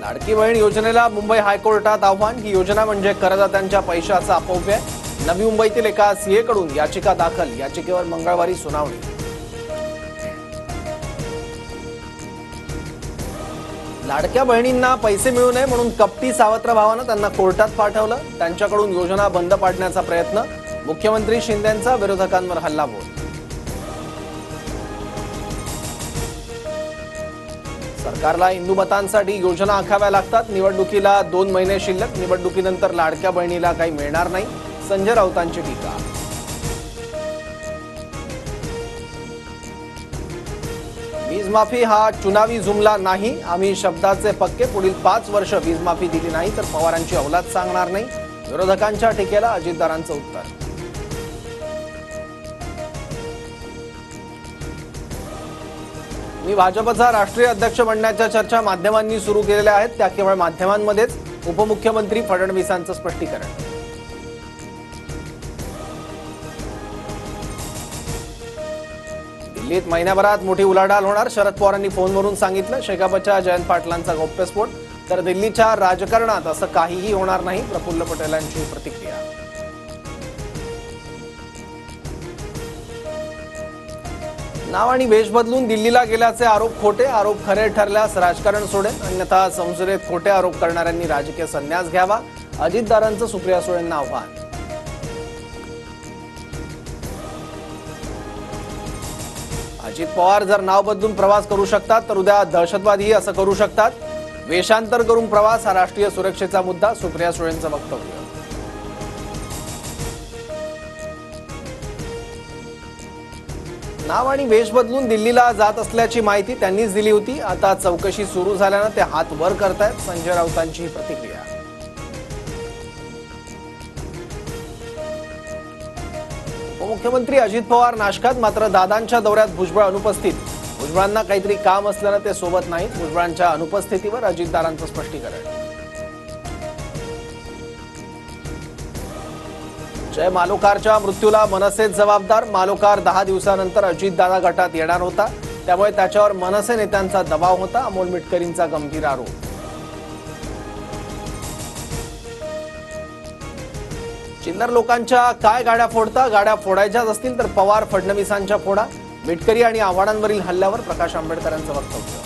लाडकी बहीण योजनेला मुंबई हायकोर्टात आव्हान। ही योजना म्हणजे करदात्यांच्या पैशाचा अपव्यय। नवी मुंबईतील एका सीए कडून याचिका दाखल। याचिकेवर मंगळवारी सुनावणी। लाडक्या बहिणींना पैसे मिळू नये म्हणून कपटी सावत्र भावानं त्यांना कोर्टात पाठवलं। त्यांच्याकडून योजना बंद पाडण्याचा प्रयत्न। मुख्यमंत्री शिंदेंचा विरोधकांवर हल्लाबोल। सरकारला हिंदू मतांसाठी योजना आखाव्या लागतात। निवडणुकीला 2 महिने शिल्लक। निवडणुकीनंतर लाडक्या बहिणीला काही मिळणार नाही। संजय राऊतांची टीका। वीज माफी हा चुनावी जुमला नाही। आम्ही शब्दाचे पक्के। पुढील 5 वर्ष वीज माफी दिली नाही तर पवारांची औलाद सांगणार नाही। विरोधकांच्या टीकेला अजितदारांचं उत्तर। मी भाजपचा राष्ट्रीय अध्यक्ष बनण्याच्या चर्चा माध्यमांनी सुरू केलेल्या आहेत। त्या केवळ माध्यमांमध्येच। उपमुख्यमंत्री फडणवीसांचं स्पष्टीकरण। दिल्लीत महिन्याभरात मोठी उलाढाल होणार। शरद पवारांनी फोनवरून सांगितलं। शेकापच्या जयंत पाटलांचा गौप्यस्फोट। तर दिल्लीच्या राजकारणात असं काहीही होणार नाही। प्रफुल्ल पटेलांची प्रतिक्रिया। नाव आणि वेश बदलून दिल्लीला गेल्याचे आरोप खोटे। आरोप खरे ठरल्यास राजकारण सोडेल, अन्यथा संसदेत खोटे आरोप करणाऱ्यांनी राजकीय संन्यास घ्यावा। अजितदारांचं सुप्रिया सुळेंना आव्हान। अजित पवार जर नाव बदलून प्रवास करू शकतात तर उद्या दहशतवादीही असं करू शकतात। वेषांतर करून प्रवास हा राष्ट्रीय सुरक्षेचा मुद्दा। सुप्रिया सुळेंचं वक्तव्य। नाव आणि वेश बदलून दिल्लीला जात असल्याची माहिती त्यांनीच दिली होती। आता चौकशी सुरू झाल्यानं ते हात वर करतायत। संजय राऊतांची प्रतिक्रिया। उपमुख्यमंत्री अजित पवार नाशकात, मात्र दादांच्या दौऱ्यात भुजबळ अनुपस्थित। भुजबळांना काहीतरी काम असल्यानं ते सोबत नाहीत। भुजबळांच्या अनुपस्थितीवर अजितदारांचं स्पष्टीकरण। जय मालोकारच्या मृत्यूला मनसेच जबाबदार। मालोकार 10 दिवसानंतर अजितदादा गटात येणार होता, त्यामुळे त्याच्यावर मनसे नेत्यांचा दबाव होता। अमोल मिटकरींचा गंभीर आरोप। चिल्लर लोकांच्या काय गाड्या फोडता? गाड्या फोडायच्याच असतील तर पवार फडणवीसांच्या फोडा। मिटकरी आणि आव्हाडांवरील हल्ल्यावर प्रकाश आंबेडकरांचं वक्तव्य।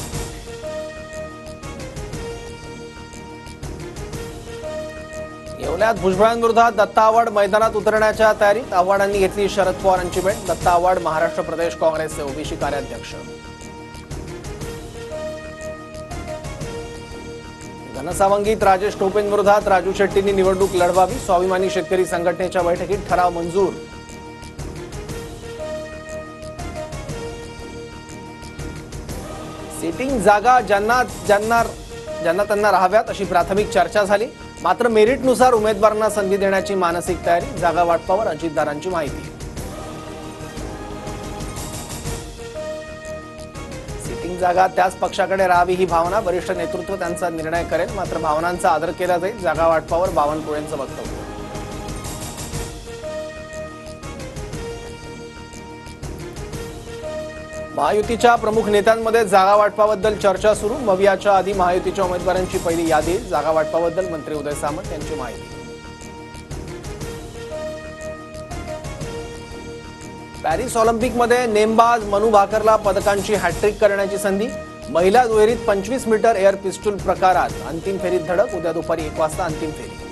येवल्यात भुजबळांविरोधात दत्ता आव्हाड मैदानात उतरण्याच्या तयारीत। आव्हाडांनी घेतली शरद पवारांची भेट। दत्ता आव्हाड महाराष्ट्र प्रदेश काँग्रेसचे ओबीसी कार्याध्यक्ष। घनसावंगीत राजेश टोपेंविरोधात राजू शेट्टींनी निवडणूक लढवावी। स्वाभिमानी शेतकरी संघटनेच्या बैठकीत ठराव मंजूर। सिटिंग जागा ज्यांना त्यांना राहाव्यात अशी प्राथमिक चर्चा झाली, मात्र मेरिटनुसार उमेदवारांना संधी देण्याची मानसिक तयारी। जागा वाटपावर अजितदारांची माहिती। सिटिंग जागा त्याच पक्षाकडे राहावी ही भावना। वरिष्ठ नेतृत्व त्यांचा निर्णय करेल, मात्र भावनांचा आदर केला जाईल। जागा वाटपावर बावनकुळेंचं वक्तव्य। महायुतीच्या प्रमुख नेत्यांमध्ये जागा वाटपाबद्दल चर्चा सुरू। मवियाच्या आधी महायुतीच्या उमेदवारांची पहिली यादी। जागा वाटपाबद्दल मंत्री उदय सामंत यांची माहिती। पॅरिस ऑलिम्पिकमध्ये नेमबाज मनू भाकरला पदकांची हॅट्रिक करण्याची संधी। महिला दुहेरीत 25 मीटर एअर पिस्टल प्रकारात अंतिम फेरीत धडक। उद्या दुपारी 1 वाजता अंतिम फेरी।